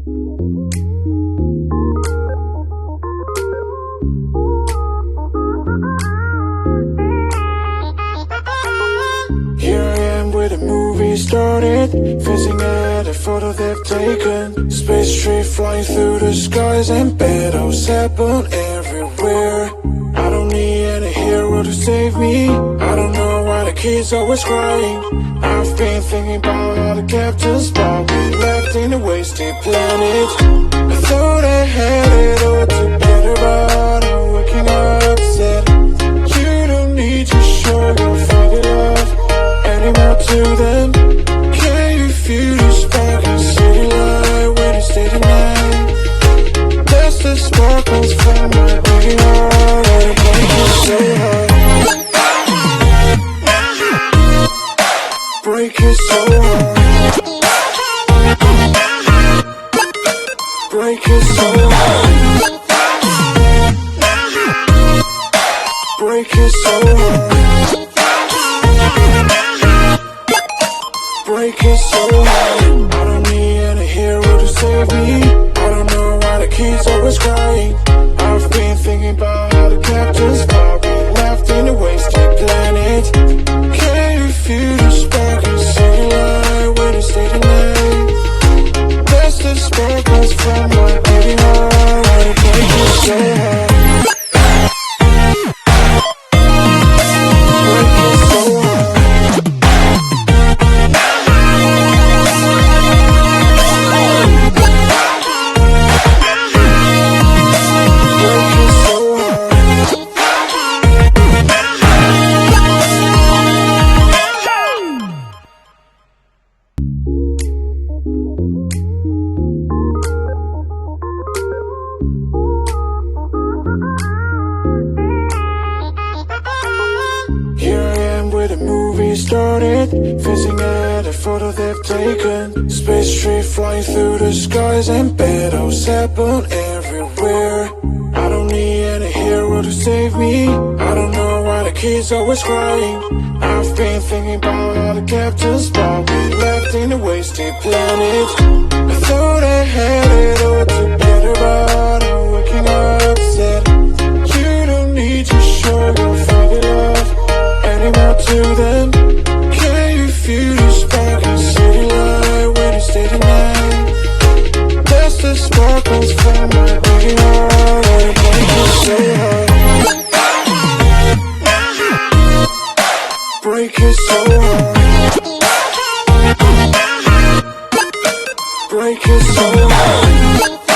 Here I am where the movie started, facing at a photo they've taken. Space tree flying through the skies and battles happen everywhere. I don't need any hero to save me. I don't know why the kids always crying. I've been thinking about all the captains, but we left in a wasted planet. I thought I had it all together, but I'm waking up sad. You don't need to show your faded love anymore to them. Can you feel the spark in city light when you stay tonight? That's the sparkles from my beating heart, and it breaks me so hard. Break it so hard. Break it so hard. Break it so hard. Break it so hard. I don't need any hero to save me. I don't know why the kids always crying. I've been thinking about how the captains but we left in a wasted planet. Can you feel the spark in city light when you stay tonight? That's the sparkles from my beating heart, and it breaks me so hard. Break it so hard. Here I am where the movie started, facing at a photo they've taken. Space tree flying through the skies and battles happen everywhere. I don't need any hero to save me. I don't know why the kids always crying. I've been thinking about all the captains, but we left in a wasted planet. I thought I had it all together, but I'm waking up sad. You don't need to show your faded love anymore to them. Can you feel the spark in city light when you stay tonight? That's the sparkles from my beating heart, and it breaks me so hard. Break it so hard. Break it so hard.